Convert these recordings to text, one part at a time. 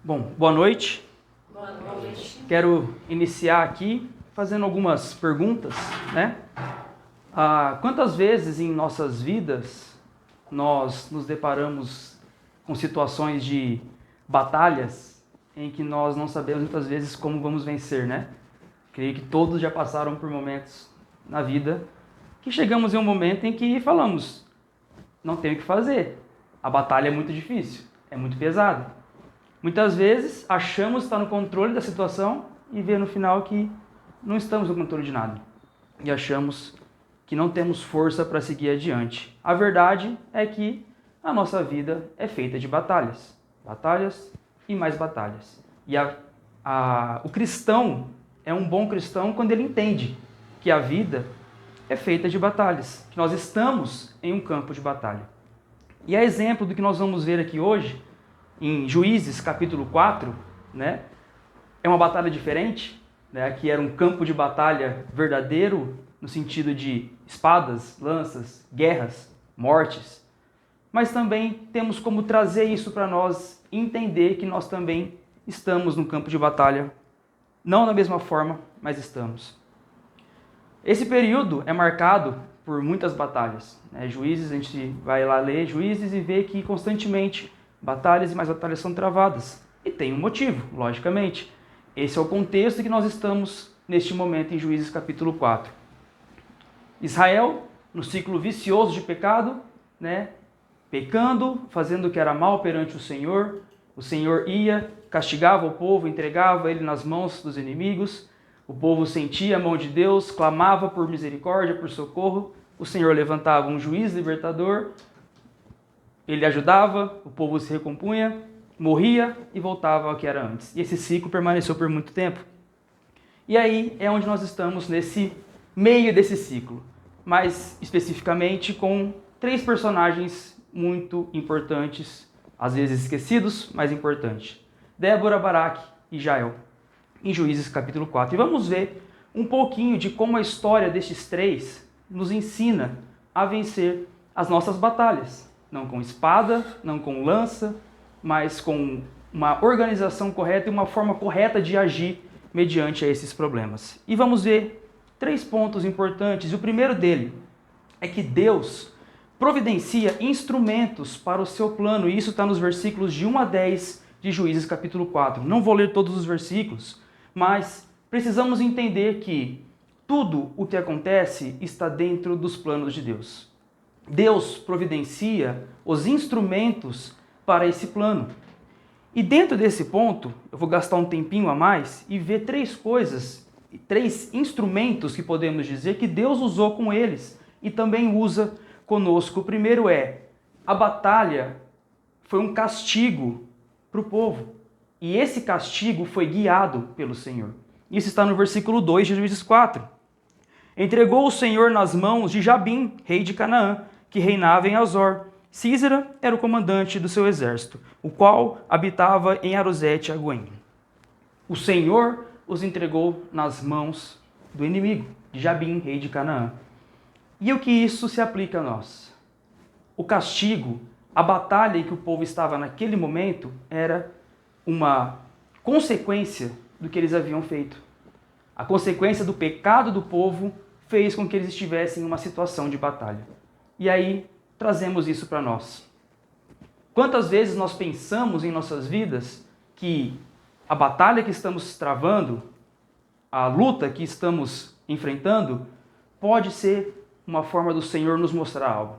Bom, boa noite. Boa noite. Quero iniciar aqui fazendo algumas perguntas, né? Quantas vezes em nossas vidas nós nos deparamos com situações de batalhas em que nós não sabemos muitas vezes como vamos vencer, né? Creio que todos já passaram por momentos na vida que chegamos em um momento em que falamos, não tenho o que fazer, a batalha é muito difícil, é muito pesada. Muitas vezes achamos estar no controle da situação e vê no final que não estamos no controle de nada. E achamos que não temos força para seguir adiante. A verdade é que a nossa vida é feita de batalhas. Batalhas e mais batalhas. E o cristão é um bom cristão quando ele entende que a vida é feita de batalhas. Que nós estamos em um campo de batalha. E a exemplo do que nós vamos ver aqui hoje, em Juízes capítulo 4, né, é uma batalha diferente, né, que era um campo de batalha verdadeiro, no sentido de espadas, lanças, guerras, mortes. Mas também temos como trazer isso para nós e entender que nós também estamos no campo de batalha, não da mesma forma, mas estamos. Esse período é marcado por muitas batalhas. Juízes, a gente vai lá ler Juízes e vê que constantemente batalhas e mais batalhas são travadas. E tem um motivo, logicamente. Esse é o contexto que nós estamos neste momento em Juízes capítulo 4. Israel, no ciclo vicioso de pecado, né, pecando, fazendo o que era mal perante o Senhor ia, castigava o povo, entregava ele nas mãos dos inimigos, o povo sentia a mão de Deus, clamava por misericórdia, por socorro, o Senhor levantava um juiz libertador, ele ajudava, o povo se recompunha, morria e voltava ao que era antes. E esse ciclo permaneceu por muito tempo. E aí é onde nós estamos nesse meio desse ciclo. Mais especificamente com 3 personagens muito importantes, às vezes esquecidos, mas importantes. Débora, Baraque e Jael, em Juízes capítulo 4. E vamos ver um pouquinho de como a história destes 3 nos ensina a vencer as nossas batalhas. Não com espada, não com lança, mas com uma organização correta e uma forma correta de agir mediante a esses problemas. E vamos ver 3 pontos importantes. O primeiro dele é que Deus providencia instrumentos para o seu plano, e isso está nos versículos de 1 a 10 de Juízes capítulo 4. Não vou ler todos os versículos, mas precisamos entender que tudo o que acontece está dentro dos planos de Deus. Deus providencia os instrumentos para esse plano. E dentro desse ponto, eu vou gastar um tempinho a mais e ver 3 coisas, 3 instrumentos que podemos dizer que Deus usou com eles e também usa conosco. O primeiro é, a batalha foi um castigo para o povo. E esse castigo foi guiado pelo Senhor. Isso está no versículo 2 de Juízes 4. Entregou o Senhor nas mãos de Jabim, rei de Canaã, que reinava em Azor. Sísera era o comandante do seu exército, o qual habitava em Arosete-Agoim. O Senhor os entregou nas mãos do inimigo, de Jabim, rei de Canaã. E o que isso se aplica a nós? O castigo, a batalha em que o povo estava naquele momento, era uma consequência do que eles haviam feito. A consequência do pecado do povo fez com que eles estivessem em uma situação de batalha. E aí, trazemos isso para nós. Quantas vezes nós pensamos em nossas vidas que a batalha que estamos travando, a luta que estamos enfrentando, pode ser uma forma do Senhor nos mostrar algo.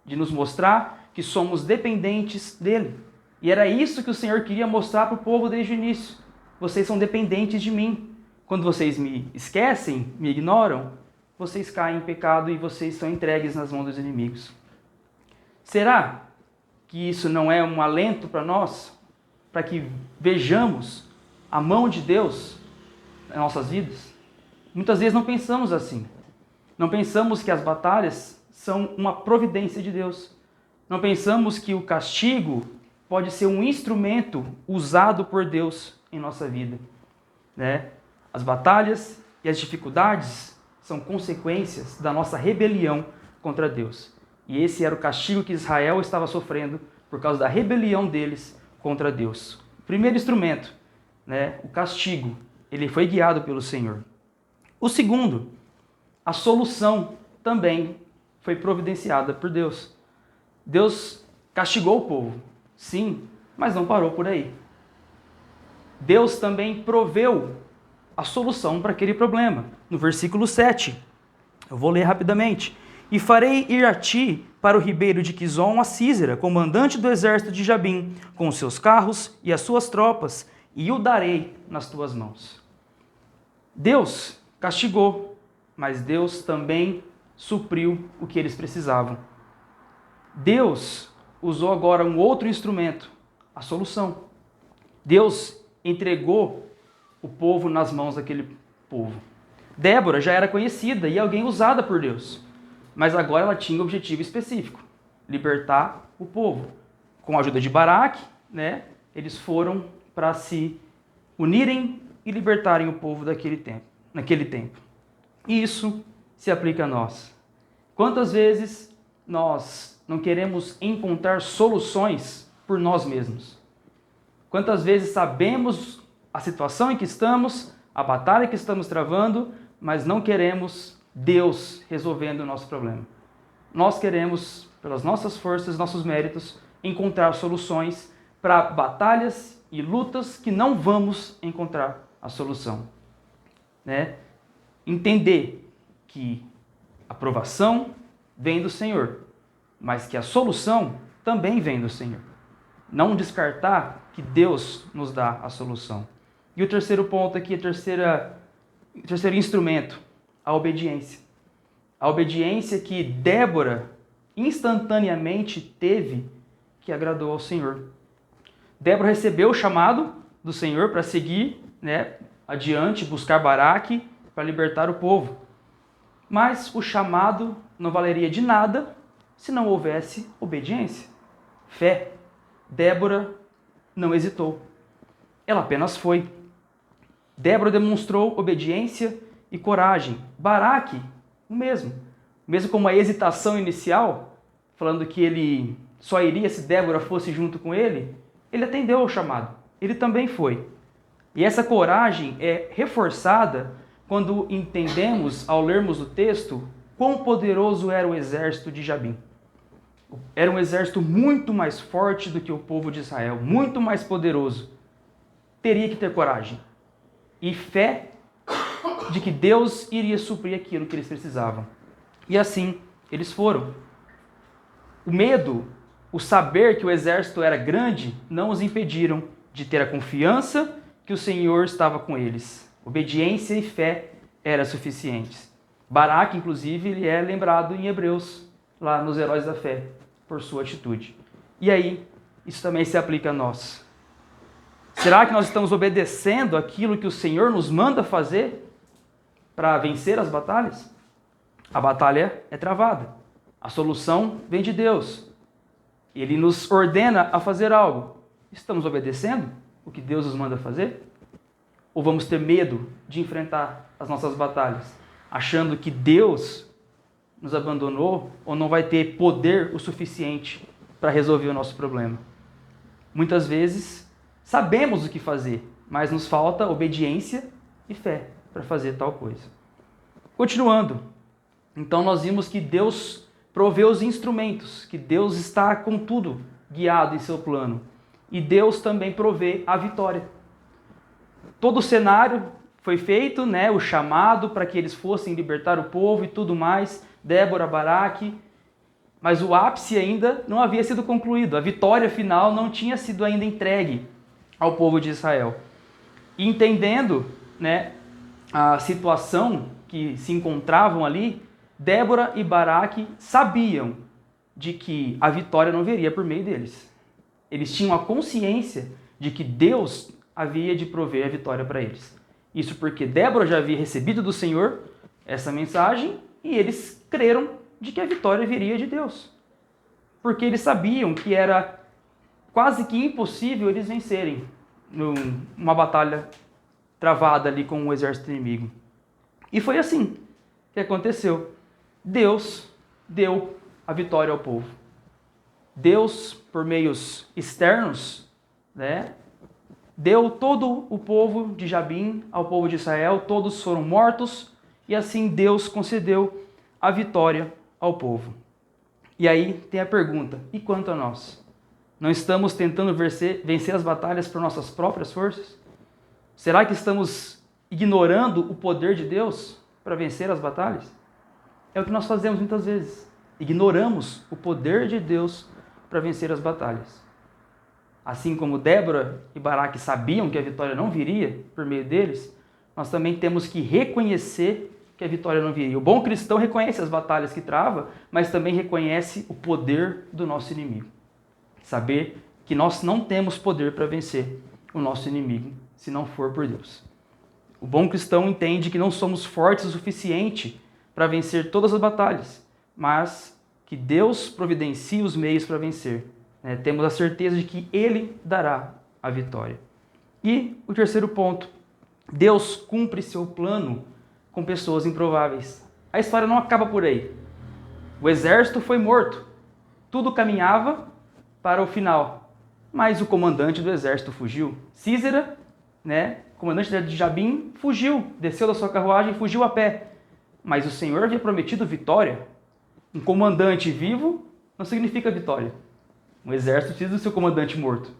De nos mostrar que somos dependentes dEle. E era isso que o Senhor queria mostrar para o povo desde o início. Vocês são dependentes de mim. Quando vocês me esquecem, me ignoram, vocês caem em pecado e vocês são entregues nas mãos dos inimigos. Será que isso não é um alento para nós? Para que vejamos a mão de Deus nas nossas vidas? Muitas vezes não pensamos assim. Não pensamos que as batalhas são uma providência de Deus. Não pensamos que o castigo pode ser um instrumento usado por Deus em nossa vida, né? As batalhas e as dificuldades são consequências da nossa rebelião contra Deus. E esse era o castigo que Israel estava sofrendo por causa da rebelião deles contra Deus. Primeiro instrumento, né, o castigo, ele foi guiado pelo Senhor. O segundo, a solução também foi providenciada por Deus. Deus castigou o povo, sim, mas não parou por aí. Deus também proveu a solução para aquele problema. No versículo 7, eu vou ler rapidamente. E farei ir a ti para o ribeiro de Quizon a Sísera, comandante do exército de Jabim, com os seus carros e as suas tropas, e o darei nas tuas mãos. Deus castigou, mas Deus também supriu o que eles precisavam. Deus usou agora um outro instrumento, a solução. Deus entregou o povo nas mãos daquele povo. Débora já era conhecida e alguém usada por Deus, mas agora ela tinha um objetivo específico, libertar o povo. Com a ajuda de Baraque, né, eles foram para se unirem e libertarem o povo naquele tempo. E isso se aplica a nós. Quantas vezes nós não queremos encontrar soluções por nós mesmos? Quantas vezes sabemos a situação em que estamos, a batalha que estamos travando, mas não queremos Deus resolvendo o nosso problema. Nós queremos, pelas nossas forças, nossos méritos, encontrar soluções para batalhas e lutas que não vamos encontrar a solução. Né? Entender que a aprovação vem do Senhor, mas que a solução também vem do Senhor. Não descartar que Deus nos dá a solução. E o terceiro ponto aqui, o terceiro instrumento, a obediência. A obediência que Débora instantaneamente teve, que agradou ao Senhor. Débora recebeu o chamado do Senhor para seguir, né, adiante, buscar Baraque para libertar o povo. Mas o chamado não valeria de nada se não houvesse obediência, fé. Débora não hesitou. Ela apenas foi. Débora demonstrou obediência e coragem. Baraque, o mesmo. Mesmo com uma hesitação inicial, falando que ele só iria se Débora fosse junto com ele, ele atendeu ao chamado. Ele também foi. E essa coragem é reforçada quando entendemos, ao lermos o texto, quão poderoso era o exército de Jabim. Era um exército muito mais forte do que o povo de Israel, muito mais poderoso. Teria que ter coragem e fé de que Deus iria suprir aquilo que eles precisavam. E assim, eles foram. O medo, o saber que o exército era grande, não os impediram de ter a confiança que o Senhor estava com eles. Obediência e fé eram suficientes. Baraque, inclusive, ele é lembrado em Hebreus, lá nos Heróis da Fé, por sua atitude. E aí, isso também se aplica a nós. Será que nós estamos obedecendo aquilo que o Senhor nos manda fazer para vencer as batalhas? A batalha é travada. A solução vem de Deus. Ele nos ordena a fazer algo. Estamos obedecendo o que Deus nos manda fazer? Ou vamos ter medo de enfrentar as nossas batalhas, achando que Deus nos abandonou ou não vai ter poder o suficiente para resolver o nosso problema? Muitas vezes sabemos o que fazer, mas nos falta obediência e fé para fazer tal coisa. Continuando, então nós vimos que Deus provê os instrumentos, que Deus está com tudo guiado em seu plano. E Deus também provê a vitória. Todo o cenário foi feito, né, o chamado para que eles fossem libertar o povo e tudo mais, Débora, Baraque, mas o ápice ainda não havia sido concluído, a vitória final não tinha sido ainda entregue ao povo de Israel. E entendendo, né, a situação que se encontravam ali, Débora e Baraque sabiam de que a vitória não viria por meio deles. Eles tinham a consciência de que Deus havia de prover a vitória para eles. Isso porque Débora já havia recebido do Senhor essa mensagem e eles creram de que a vitória viria de Deus. Porque eles sabiam que era quase que impossível eles vencerem numa batalha travada ali com o exército inimigo. E foi assim que aconteceu. Deus deu a vitória ao povo. Deus, por meios externos, né, deu todo o povo de Jabim ao povo de Israel, todos foram mortos, e assim Deus concedeu a vitória ao povo. E aí tem a pergunta, e quanto a nós? Não estamos tentando vencer as batalhas por nossas próprias forças? Será que estamos ignorando o poder de Deus para vencer as batalhas? É o que nós fazemos muitas vezes. Ignoramos o poder de Deus para vencer as batalhas. Assim como Débora e Baraque sabiam que a vitória não viria por meio deles, nós também temos que reconhecer que a vitória não viria. O bom cristão reconhece as batalhas que trava, mas também reconhece o poder do nosso inimigo. Saber que nós não temos poder para vencer o nosso inimigo, se não for por Deus. O bom cristão entende que não somos fortes o suficiente para vencer todas as batalhas, mas que Deus providencia os meios para vencer. Temos a certeza de que Ele dará a vitória. E o terceiro ponto, Deus cumpre seu plano com pessoas improváveis. A história não acaba por aí. O exército foi morto, tudo caminhava para o final, mas o comandante do exército fugiu. Císera, comandante de Jabim, fugiu, desceu da sua carruagem e fugiu a pé. Mas o Senhor havia prometido vitória. Um comandante vivo não significa vitória. Um exército precisa do seu comandante morto.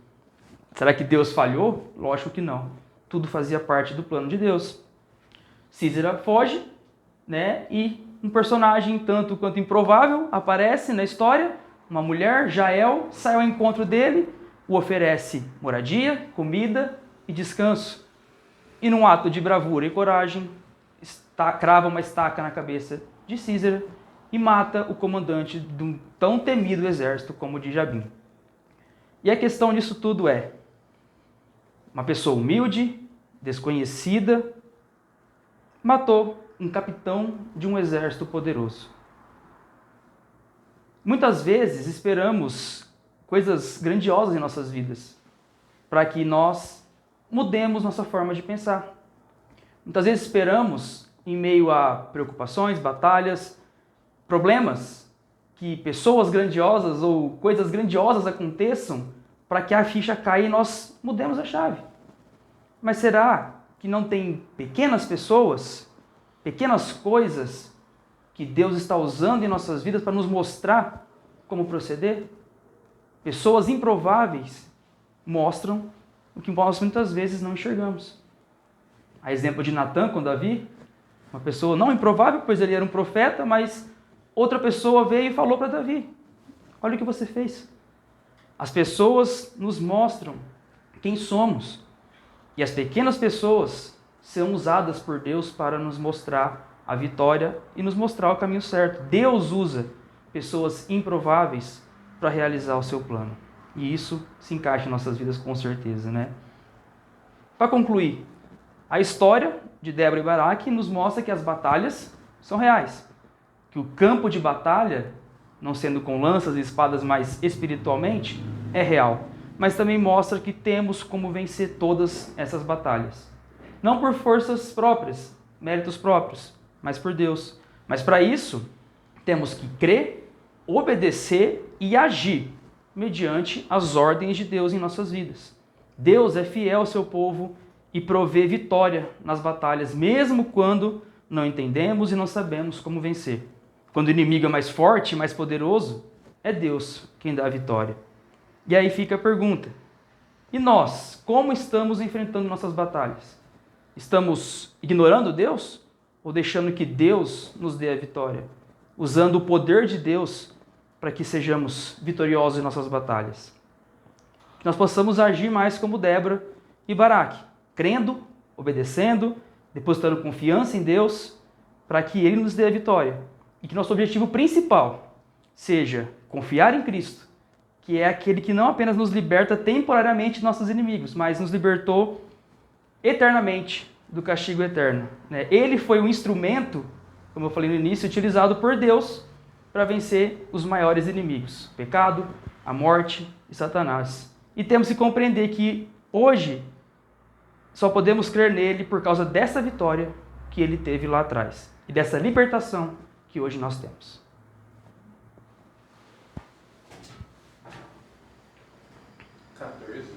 Será que Deus falhou? Lógico que não. Tudo fazia parte do plano de Deus. Císera foge, e um personagem tanto quanto improvável aparece na história. Uma mulher, Jael, sai ao encontro dele, o oferece moradia, comida e descanso. E num ato de bravura e coragem, crava uma estaca na cabeça de Císera e mata o comandante de um tão temido exército como o de Jabim. E a questão disso tudo é, uma pessoa humilde, desconhecida, matou um capitão de um exército poderoso. Muitas vezes esperamos coisas grandiosas em nossas vidas, para que nós mudemos nossa forma de pensar. Muitas vezes esperamos, em meio a preocupações, batalhas, problemas, que pessoas grandiosas ou coisas grandiosas aconteçam para que a ficha caia e nós mudemos a chave. Mas será que não tem pequenas pessoas, pequenas coisas que Deus está usando em nossas vidas para nos mostrar como proceder? Pessoas improváveis mostram o que nós muitas vezes não enxergamos. A exemplo de Natã com Davi, uma pessoa não improvável, pois ele era um profeta, mas outra pessoa veio e falou para Davi, olha o que você fez. As pessoas nos mostram quem somos. E as pequenas pessoas são usadas por Deus para nos mostrar a vitória e nos mostrar o caminho certo. Deus usa pessoas improváveis para realizar o seu plano. E isso se encaixa em nossas vidas com certeza, Para concluir, a história de Débora e Baraque nos mostra que as batalhas são reais. Que o campo de batalha, não sendo com lanças e espadas, mas espiritualmente, é real. Mas também mostra que temos como vencer todas essas batalhas. Não por forças próprias, méritos próprios, mas por Deus. Mas para isso, temos que crer, obedecer e agir mediante as ordens de Deus em nossas vidas. Deus é fiel ao seu povo e provê vitória nas batalhas, mesmo quando não entendemos e não sabemos como vencer. Quando o inimigo é mais forte, mais poderoso, é Deus quem dá a vitória. E aí fica a pergunta, e nós, como estamos enfrentando nossas batalhas? Estamos ignorando Deus ou deixando que Deus nos dê a vitória? Usando o poder de Deus para que sejamos vitoriosos em nossas batalhas. Que nós possamos agir mais como Débora e Baraque, crendo, obedecendo, depositando confiança em Deus para que Ele nos dê a vitória. E que nosso objetivo principal seja confiar em Cristo, que é aquele que não apenas nos liberta temporariamente de nossos inimigos, mas nos libertou eternamente do castigo eterno. Ele foi um instrumento, como eu falei no início, utilizado por Deus para vencer os maiores inimigos, o pecado, a morte e Satanás. E temos que compreender que hoje só podemos crer nele por causa dessa vitória que ele teve lá atrás e dessa libertação que hoje nós temos.